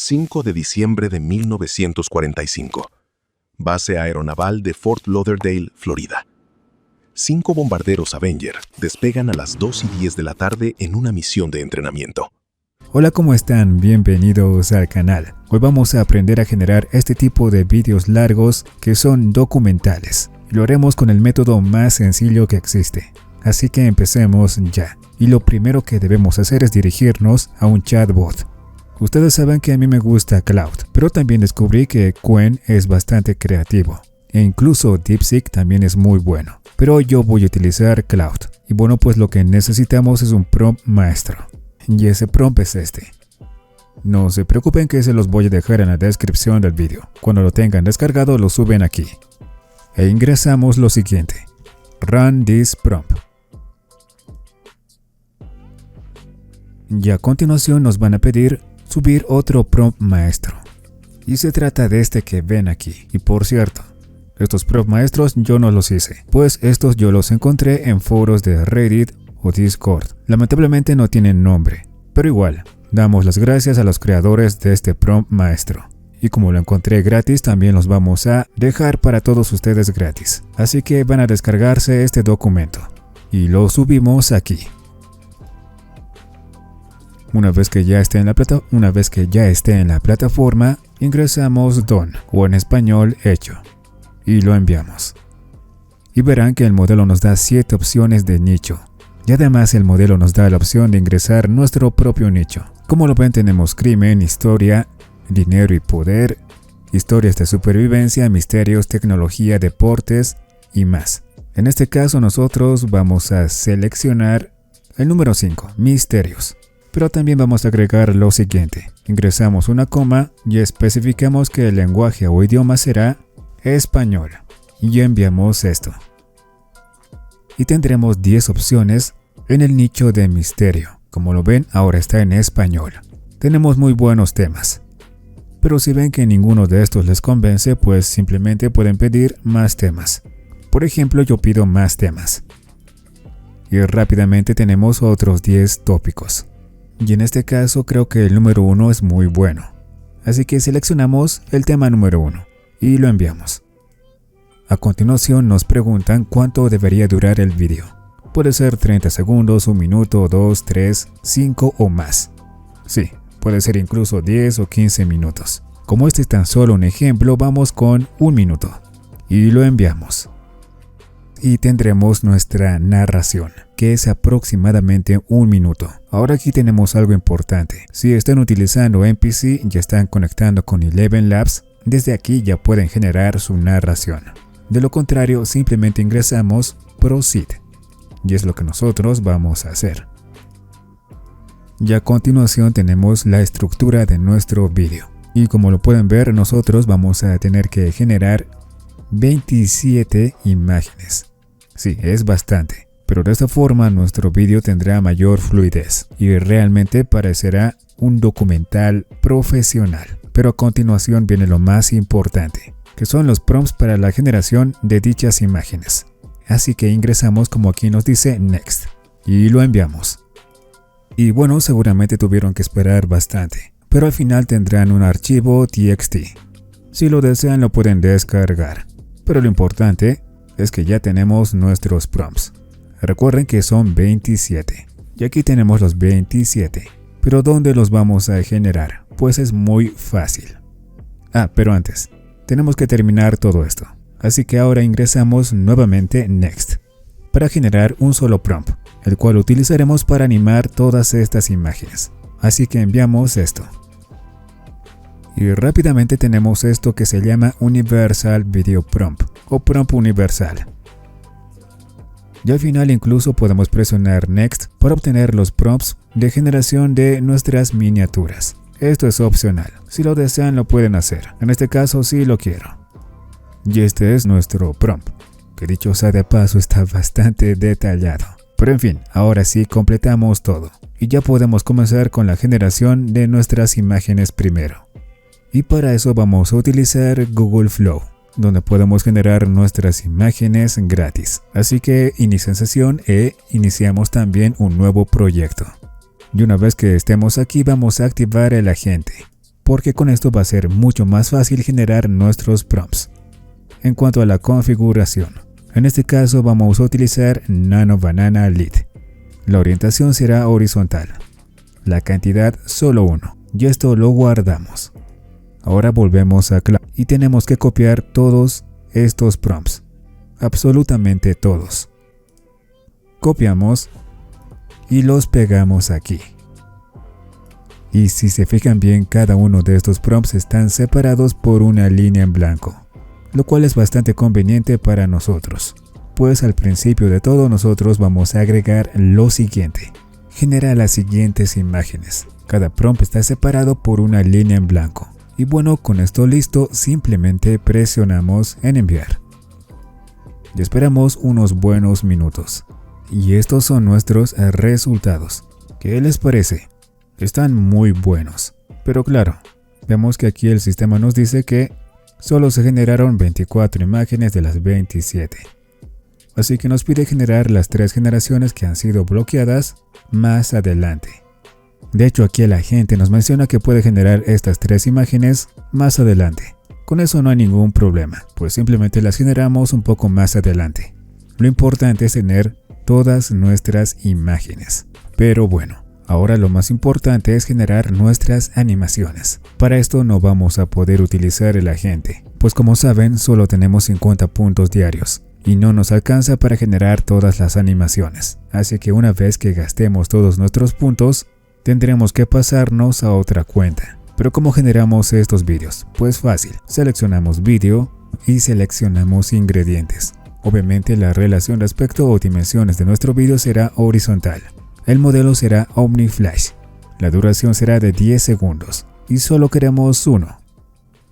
5 de diciembre de 1945. Base aeronaval de Fort Lauderdale, Florida. 5 bombarderos Avenger despegan a las 2:10 de la tarde en una misión de entrenamiento. Hola, ¿cómo están? Bienvenidos al canal. Hoy vamos a aprender a generar este tipo de vídeos largos que son documentales. Lo haremos con el método más sencillo que existe. Así que empecemos ya. Y lo primero que debemos hacer es dirigirnos a un chatbot. Ustedes saben que a mí me gusta Claude, pero también descubrí que Qwen es bastante creativo. E incluso DeepSeek también es muy bueno. Pero yo voy a utilizar Claude. Y bueno, pues lo que necesitamos es un prompt maestro. Y ese prompt es este. No se preocupen que se los voy a dejar en la descripción del vídeo. Cuando lo tengan descargado lo suben aquí. E ingresamos lo siguiente. Run this prompt. Y a continuación nos van a pedir subir otro prompt maestro. Y se trata de este que ven aquí. Y por cierto, estos prompt maestros yo no los hice, pues estos yo los encontré en foros de Reddit o Discord. Lamentablemente no tienen nombre, pero igual, damos las gracias a los creadores de este prompt maestro. Y como lo encontré gratis, también los vamos a dejar para todos ustedes gratis. Así que van a descargarse este documento. Y lo subimos aquí. Una vez que ya esté en la plataforma, ingresamos done, o en español hecho, y lo enviamos. Y verán que el modelo nos da 7 opciones de nicho. Y además el modelo nos da la opción de ingresar nuestro propio nicho. Como lo ven, tenemos crimen, historia, dinero y poder, historias de supervivencia, misterios, tecnología, deportes y más. En este caso nosotros vamos a seleccionar el número 5, misterios. Pero también vamos a agregar lo siguiente. Ingresamos una coma y especificamos que el lenguaje o idioma será español. Y enviamos esto. Y tendremos 10 opciones en el nicho de misterio. Como lo ven, ahora está en español. Tenemos muy buenos temas. Pero si ven que ninguno de estos les convence, pues simplemente pueden pedir más temas. Por ejemplo, yo pido más temas. Y rápidamente tenemos otros 10 tópicos. Y en este caso creo que el número 1 es muy bueno. Así que seleccionamos el tema número 1 y lo enviamos. A continuación nos preguntan cuánto debería durar el vídeo. Puede ser 30 segundos, 1 minuto, 2, 3, 5 o más. Sí, puede ser incluso 10 o 15 minutos. Como este es tan solo un ejemplo, vamos con 1 minuto. Y lo enviamos. Y tendremos nuestra narración, que es aproximadamente 1 minuto. Ahora aquí tenemos algo importante. Si están utilizando MPC y están conectando con Eleven Labs, desde aquí ya pueden generar su narración. De lo contrario, simplemente ingresamos Proceed. Y es lo que nosotros vamos a hacer. Y a continuación tenemos la estructura de nuestro vídeo. Y como lo pueden ver, nosotros vamos a tener que generar 27 imágenes. Sí, es bastante, pero de esta forma nuestro vídeo tendrá mayor fluidez y realmente parecerá un documental profesional. Pero a continuación viene lo más importante, que son los prompts para la generación de dichas imágenes. Así que ingresamos como aquí nos dice Next y lo enviamos. Y bueno, seguramente tuvieron que esperar bastante, pero al final tendrán un archivo TXT. Si lo desean lo pueden descargar, pero lo importante es que ya tenemos nuestros prompts. Recuerden que son 27. Y aquí tenemos los 27. Pero ¿dónde los vamos a generar? Pues es muy fácil. Pero antes, tenemos que terminar todo esto. Así que ahora ingresamos nuevamente Next para generar un solo prompt, el cual utilizaremos para animar todas estas imágenes. Así que enviamos esto. Y rápidamente tenemos esto que se llama Universal Video Prompt o Prompt Universal. Y al final incluso podemos presionar Next para obtener los prompts de generación de nuestras miniaturas. Esto es opcional, si lo desean lo pueden hacer, en este caso sí lo quiero. Y este es nuestro prompt, que dicho sea de paso está bastante detallado. Pero en fin, ahora sí completamos todo. Y ya podemos comenzar con la generación de nuestras imágenes primero. Y para eso vamos a utilizar Google Flow, donde podemos generar nuestras imágenes gratis. Así que inicien sesión e iniciamos también un nuevo proyecto. Y una vez que estemos aquí vamos a activar el agente. porque con esto va a ser mucho más fácil generar nuestros prompts. En cuanto a la configuración, en este caso vamos a utilizar Nano Banana Lead. La orientación será horizontal. La cantidad solo 1 y esto lo guardamos. Ahora volvemos a Cloud y tenemos que copiar todos estos prompts, absolutamente todos. Copiamos y los pegamos aquí. Y si se fijan bien, cada uno de estos prompts están separados por una línea en blanco, lo cual es bastante conveniente para nosotros, pues al principio de todo nosotros vamos a agregar lo siguiente. Genera las siguientes imágenes. Cada prompt está separado por una línea en blanco. Y bueno, con esto listo, simplemente presionamos en enviar. Y esperamos unos buenos minutos. Y estos son nuestros resultados. ¿Qué les parece? Están muy buenos. Pero claro, vemos que aquí el sistema nos dice que solo se generaron 24 imágenes de las 27. Así que nos pide generar las 3 generaciones que han sido bloqueadas más adelante. De hecho, aquí la gente nos menciona que puede generar estas 3 imágenes más adelante. Con eso no hay ningún problema, pues simplemente las generamos un poco más adelante. Lo importante es tener todas nuestras imágenes. Pero bueno, ahora lo más importante es generar nuestras animaciones. Para esto no vamos a poder utilizar el agente, pues como saben solo tenemos 50 puntos diarios. Y no nos alcanza para generar todas las animaciones. Así que una vez que gastemos todos nuestros puntos, tendremos que pasarnos a otra cuenta. Pero ¿cómo generamos estos vídeos? Pues fácil, seleccionamos vídeo y seleccionamos ingredientes. Obviamente la relación respecto a dimensiones de nuestro vídeo será horizontal. El modelo será OmniFlash. La duración será de 10 segundos y solo queremos uno.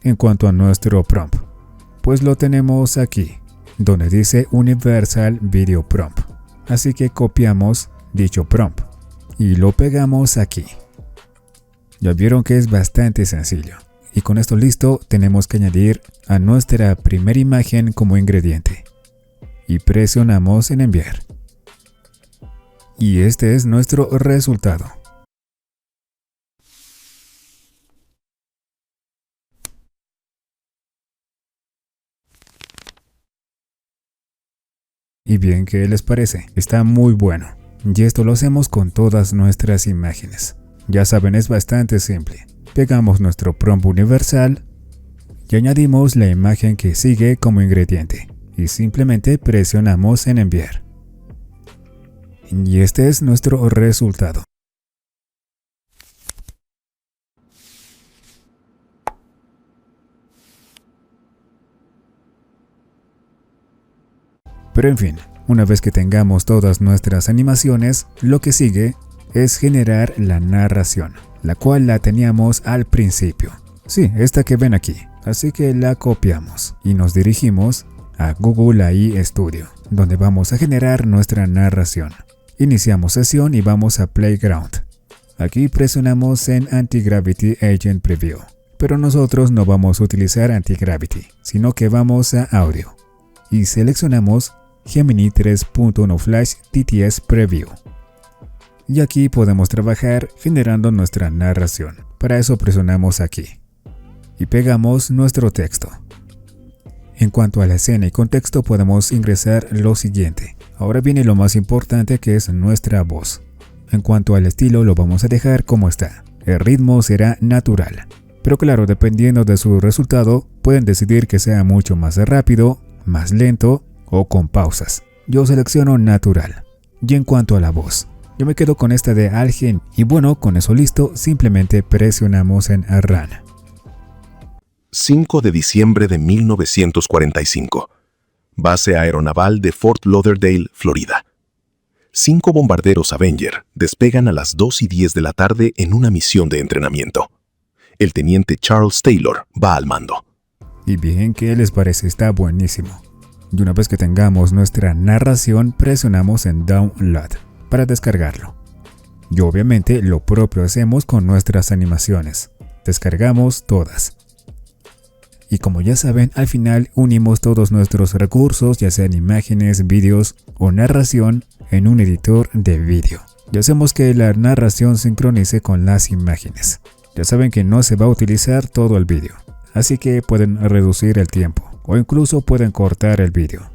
En cuanto a nuestro prompt, pues lo tenemos aquí, donde dice Universal Video Prompt. Así que copiamos dicho prompt y lo pegamos aquí. Ya vieron que es bastante sencillo. Y con esto listo, tenemos que añadir a nuestra primera imagen como ingrediente. Y presionamos en enviar. Y este es nuestro resultado. Y bien, ¿qué les parece? Está muy bueno. Y esto lo hacemos con todas nuestras imágenes. Ya saben, es bastante simple. Pegamos nuestro prompt universal y añadimos la imagen que sigue como ingrediente. Y simplemente presionamos en enviar. Y este es nuestro resultado. Pero en fin, una vez que tengamos todas nuestras animaciones, lo que sigue es generar la narración, la cual la teníamos al principio. Sí, esta que ven aquí. Así que la copiamos y nos dirigimos a Google AI Studio, donde vamos a generar nuestra narración. Iniciamos sesión y vamos a Playground. Aquí presionamos en Anti-Gravity Agent Preview, pero nosotros no vamos a utilizar Anti-Gravity, sino que vamos a Audio y seleccionamos Gemini 3.1 Flash TTS Preview. Y aquí podemos trabajar generando nuestra narración. Para eso presionamos aquí y pegamos nuestro texto. En cuanto a la escena y contexto podemos ingresar lo siguiente. Ahora viene lo más importante, que es nuestra voz. En cuanto al estilo lo vamos a dejar como está. El ritmo será natural. Pero claro, dependiendo de su resultado, pueden decidir que sea mucho más rápido, más lento o con pausas. Yo selecciono natural. Y en cuanto a la voz, yo me quedo con esta de Algen. Y bueno, con eso listo, simplemente presionamos en Run. 5 de diciembre de 1945. Base aeronaval de Fort Lauderdale, Florida. 5 bombarderos Avenger despegan a las 2:10 de la tarde en una misión de entrenamiento. El teniente Charles Taylor va al mando. Y bien, ¿qué les parece? Está buenísimo. Y una vez que tengamos nuestra narración, presionamos en Download para descargarlo. Y obviamente lo propio hacemos con nuestras animaciones. Descargamos todas. Y como ya saben, al final unimos todos nuestros recursos, ya sean imágenes, vídeos o narración, en un editor de vídeo. Y hacemos que la narración sincronice con las imágenes. Ya saben que no se va a utilizar todo el vídeo, así que pueden reducir el tiempo o incluso pueden cortar el vídeo.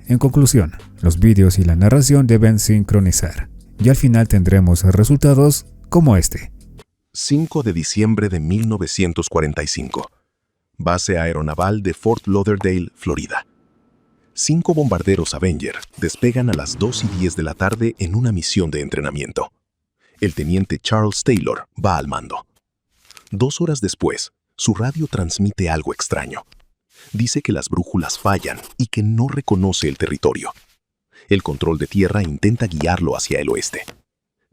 En conclusión, los vídeos y la narración deben sincronizar y al final tendremos resultados como este. 5 de diciembre de 1945. Base aeronaval de Fort Lauderdale, Florida. 5 bombarderos Avenger despegan a las 2:10 de la tarde en una misión de entrenamiento. El teniente Charles Taylor va al mando. 2 horas después, su radio transmite algo extraño. Dice que las brújulas fallan y que no reconoce el territorio. El control de tierra intenta guiarlo hacia el oeste.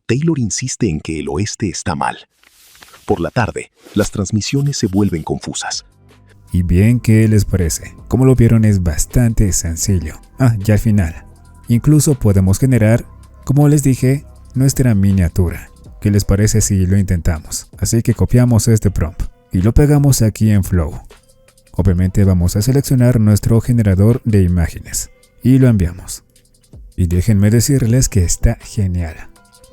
Taylor insiste en que el oeste está mal. Por la tarde, las transmisiones se vuelven confusas. ¿Y bien qué les parece? Como lo vieron, es bastante sencillo. Ya al final, incluso podemos generar, como les dije, nuestra miniatura. ¿Qué les parece si lo intentamos? Así que copiamos este prompt y lo pegamos aquí en Flow. Obviamente vamos a seleccionar nuestro generador de imágenes y lo enviamos. Y déjenme decirles que está genial.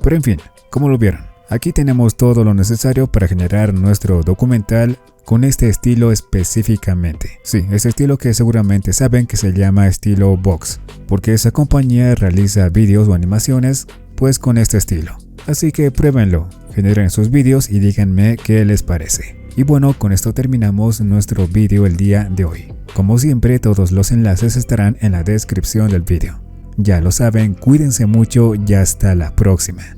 Pero en fin, como lo vieron, aquí tenemos todo lo necesario para generar nuestro documental con este estilo específicamente. Sí, ese estilo que seguramente saben que se llama estilo Vox, porque esa compañía realiza vídeos o animaciones pues con este estilo. Así que pruébenlo, generen sus vídeos y díganme qué les parece. Y bueno, con esto terminamos nuestro vídeo el día de hoy. Como siempre, todos los enlaces estarán en la descripción del vídeo. Ya lo saben, cuídense mucho y hasta la próxima.